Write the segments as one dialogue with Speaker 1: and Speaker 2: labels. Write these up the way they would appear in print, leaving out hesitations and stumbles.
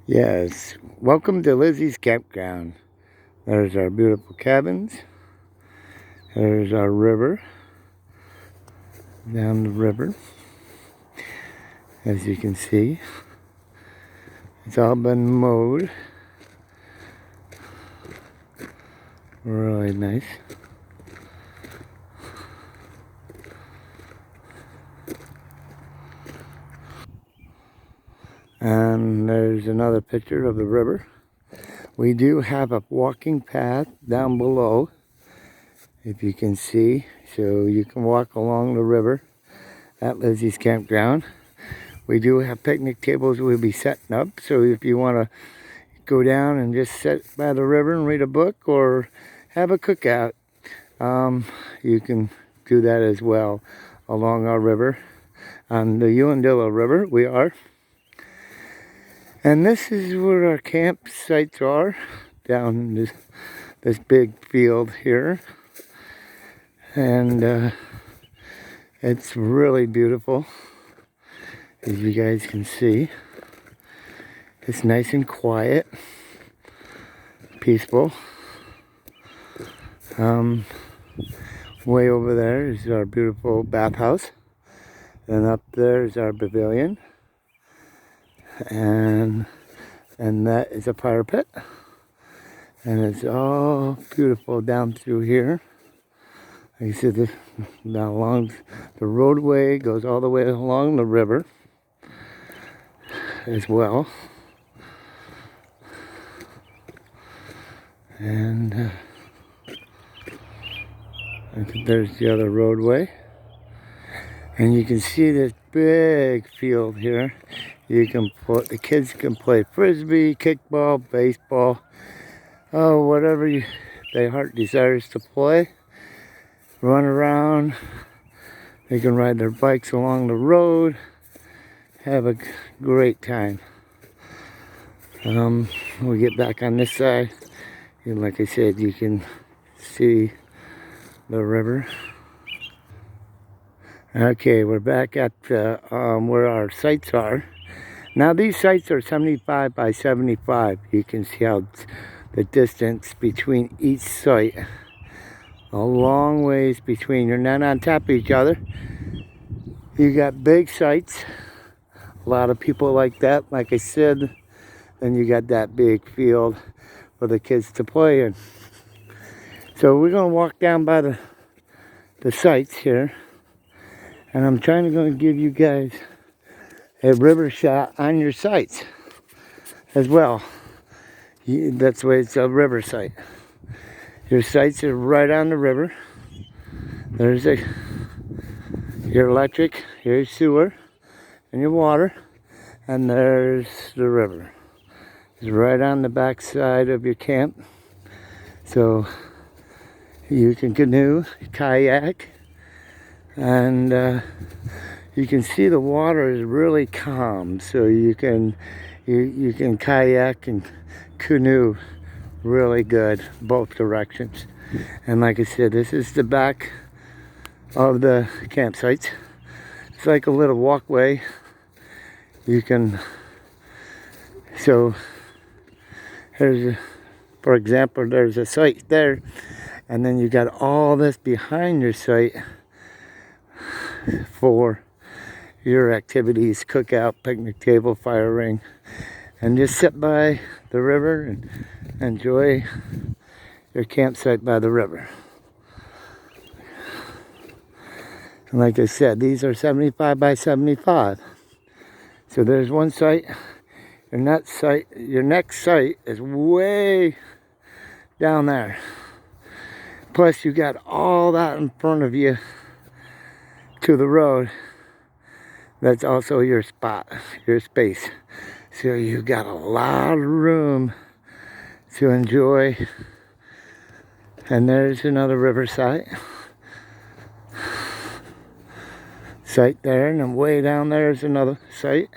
Speaker 1: Yes, welcome to Lizzie's Campground. There's our beautiful cabins. There's our river, down the river. As you can see, it's all been mowed. Really nice. And there's another picture of the river. We do have a walking path down below, if you can see. So you can walk along the river at Lizzie's Campground. We do have picnic tables we'll be setting up. So if you want to go down and just sit by the river and read a book or have a cookout, you can do that as well along our river, on the Uandilla River we are. And this is where our campsites are, down this big field here. And it's really beautiful, as you guys can see. It's nice and quiet, peaceful. Way over there is our beautiful bathhouse, and up there is our pavilion, and that is a fire pit, and it's all beautiful down through here. Like I said, down along the roadway goes all the way along the river as well, and I think there's the other roadway. And you can see this big field here. The kids can play frisbee, kickball, baseball, whatever their heart desires to play. Run around. They can ride their bikes along the road. Have a great time. We'll get back on this side. And like I said, you can see the river. Okay, we're back at where our sites are. Now these sites are 75 by 75. You can see how the distance between each site. A long ways between. You're not on top of each other. You got big sites. A lot of people like that, like I said. Then you got that big field for the kids to play in. So we're gonna walk down by the sites here. And I'm trying to give you guys a river shot on your sites as well. That's why it's a river site. Your sites are right on the river. There's your electric, your sewer, and your water. And there's the river. It's right on the back side of your camp. So you can canoe, kayak, and you can see the water is really calm, so you can kayak and canoe really good both directions. And like I said, this is the back of the campsites. It's like a little walkway. So for example, there's a site there, and then you got all this behind your site for your activities, cookout, picnic table, fire ring, and just sit by the river and enjoy your campsite by the river. And like I said, these are 75 by 75. So there's one site. Your next site is way down there. Plus you got all that in front of you to the road. That's also your spot, your space. So you got a lot of room to enjoy. And there's another river site there, and then way down there is another site.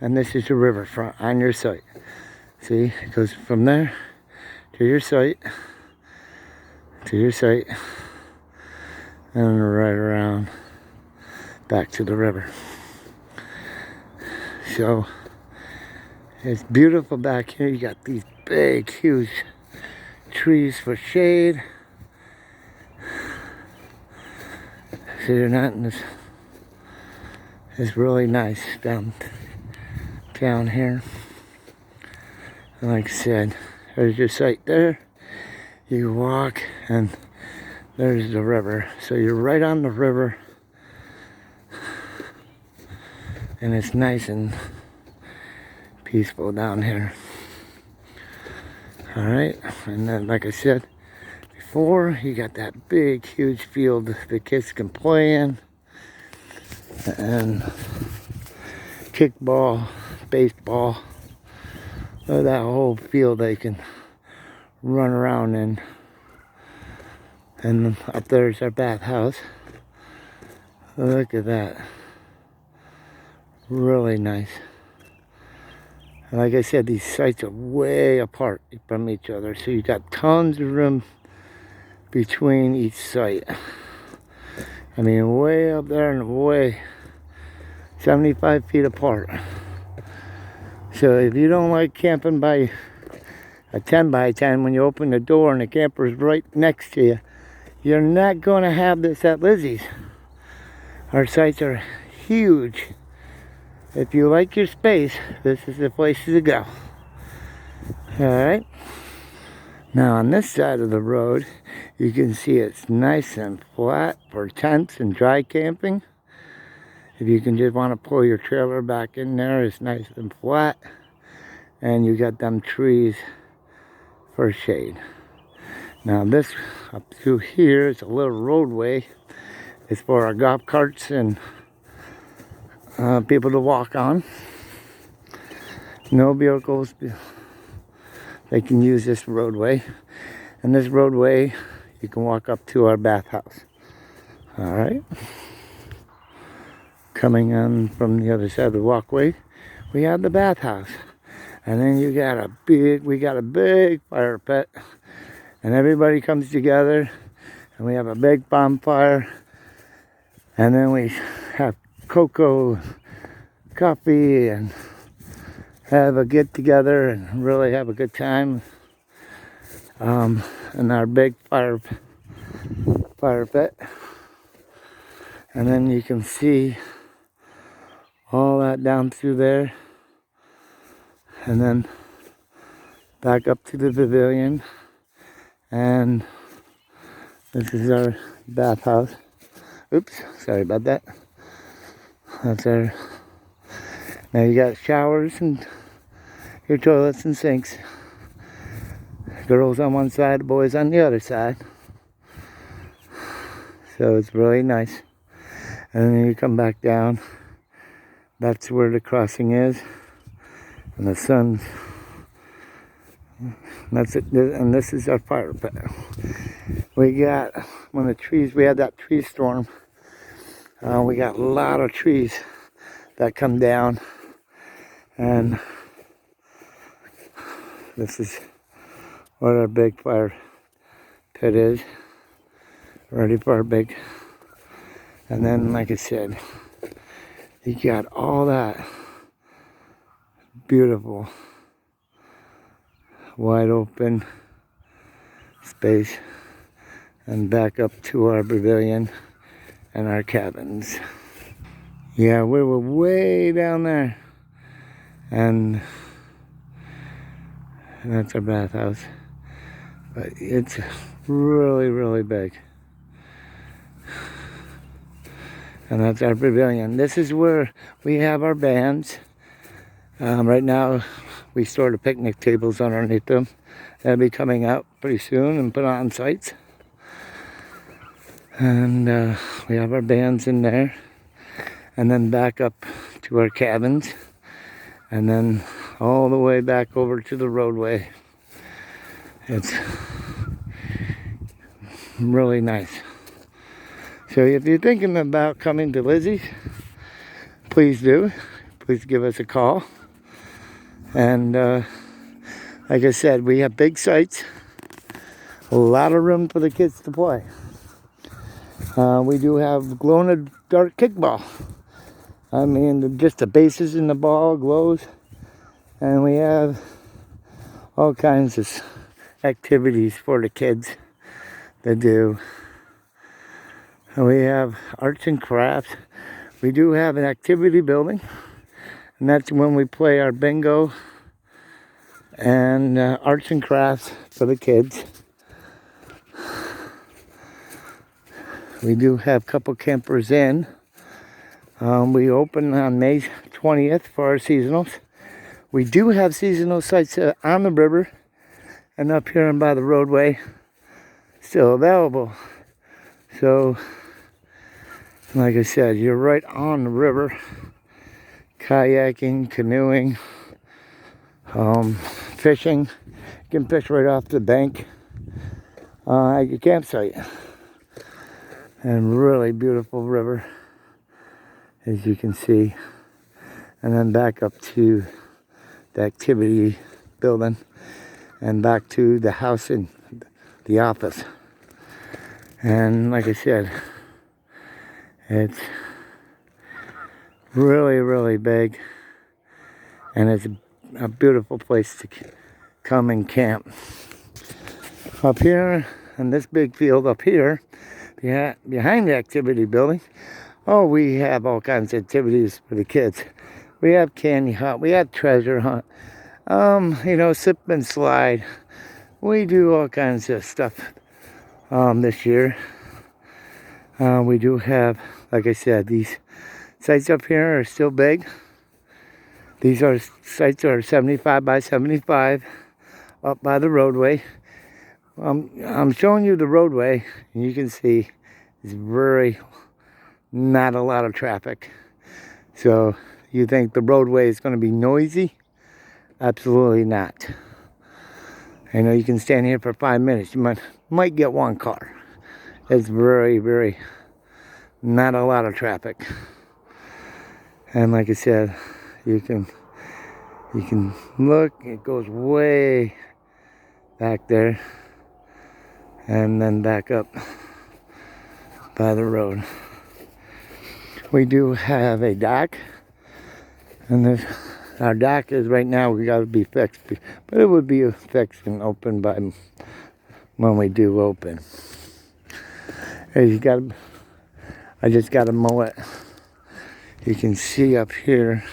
Speaker 1: And this is your riverfront on your site. See, it goes from there to your site, and right around back to the river. So It's beautiful back here. You got these big, huge trees for shade. So you're not in this. It's really nice down here. And like I said, there's your site there. You walk and there's the river. So you're right on the river. And it's nice and peaceful down here. Alright, and then like I said before, you got that big, huge field the kids can play in. And kickball, baseball. Look at that whole field they can run around in. And up there's our bathhouse. Look at that. Really nice. And like I said, these sites are way apart from each other. So you got tons of room between each site. I mean, way up there and way 75 feet apart. So if you don't like camping by a 10 by 10, when you open the door and the camper's right next to you, you're not going to have this at Lizzie's. Our sites are huge. If you like your space, this is the place to go. Alright. Now on this side of the road, you can see it's nice and flat for tents and dry camping. If you can just want to pull your trailer back in there, it's nice and flat. And you got them trees for shade. Now this up through here is a little roadway. It's for our golf carts and people to walk on. No vehicles. They can use this roadway. And this roadway, you can walk up to our bathhouse. Alright. Coming on from the other side of the walkway, we have the bathhouse. And then we got a big fire pit. And everybody comes together. And we have a big bonfire. And then we have cocoa, coffee, and have a get together and really have a good time. In our big fire pit. And then you can see all that down through there. And then back up to the pavilion. And this is our bathhouse. Oops, sorry about that. That's our. Now you got showers and your toilets and sinks. Girls on one side, boys on the other side. So it's really nice. And then you come back down. That's where the crossing is. And the sun's. That's it. And this is our fire pit. We got, when the trees, we had that tree storm. We got a lot of trees that come down. And this is what our big fire pit is. Ready for our big. And then, like I said, you got all that beautiful, wide open space. And back up to our pavilion and our cabins. Yeah, we were way down there. And that's our bathhouse. But it's really, really big. And that's our pavilion. This is where we have our bands. Right now, we store the picnic tables underneath them. They'll be coming out pretty soon and put on sites. And we have our bands in there. And then back up to our cabins. And then all the way back over to the roadway. It's really nice. So if you're thinking about coming to Lizzie's, please do. Please give us a call. And like I said, we have big sites. A lot of room for the kids to play. We do have glow-in-the-dark kickball. I mean, just the bases in the ball glows. And we have all kinds of activities for the kids to do. And we have arts and crafts. We do have an activity building, and that's when we play our bingo and arts and crafts for the kids. We do have a couple campers in. We open on May 20th for our seasonals. We do have seasonal sites on the river and up here and by the roadway still available. So, like I said, you're right on the river. Kayaking, canoeing, fishing. You can fish right off the bank at your campsite. And really beautiful river, as you can see. And then back up to the activity building and back to the house and the office. And like I said, it's really, really big, and it's a beautiful place to come and camp. Up here in this big field up here, behind the activity building, oh, we have all kinds of activities for the kids. We have candy hunt, we have treasure hunt, sip and slide. We do all kinds of stuff this year. We do have, like I said, these sites up here are still big. These sites are 75 by 75 up by the roadway. I'm showing you the roadway, and you can see it's not a lot of traffic. So you think the roadway is going to be noisy? Absolutely not. I know you can stand here for 5 minutes. You might get one car. It's very not a lot of traffic. And like I said, you can look. It goes way back there, and then back up by the road. We do have a dock, and our dock is right now, we got to be fixed, but it would be fixed and open by when we do open. I just got to mow it. You can see up here,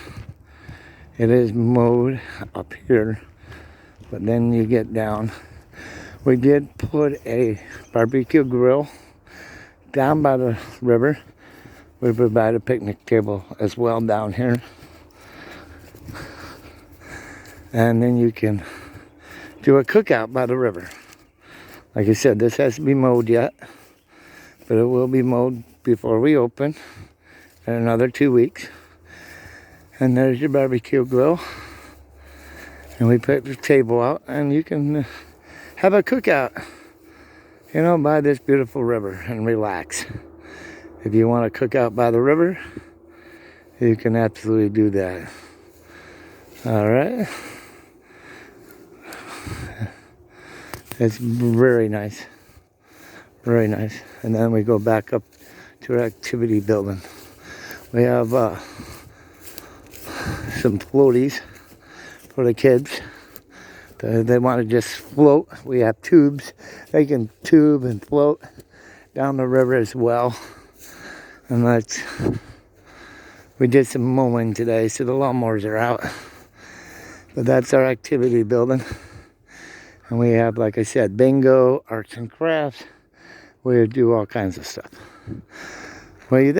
Speaker 1: it is mowed up here, but then you get down. We did put a barbecue grill down by the river. We provide a picnic table as well down here. And then you can do a cookout by the river. Like I said, this has to be mowed yet, but it will be mowed before we open in another 2 weeks. And there's your barbecue grill. And we put the table out, and you can have a cookout, by this beautiful river and relax. If you want to cook out by the river, you can absolutely do that. All right. It's very nice. Very nice. And then we go back up to our activity building. We have some floaties for the kids. They want to just float. We have tubes. They can tube and float down the river as well. And we did some mowing today, so the lawnmowers are out. But that's our activity building. And we have, like I said, bingo, arts and crafts. We do all kinds of stuff. What do you think?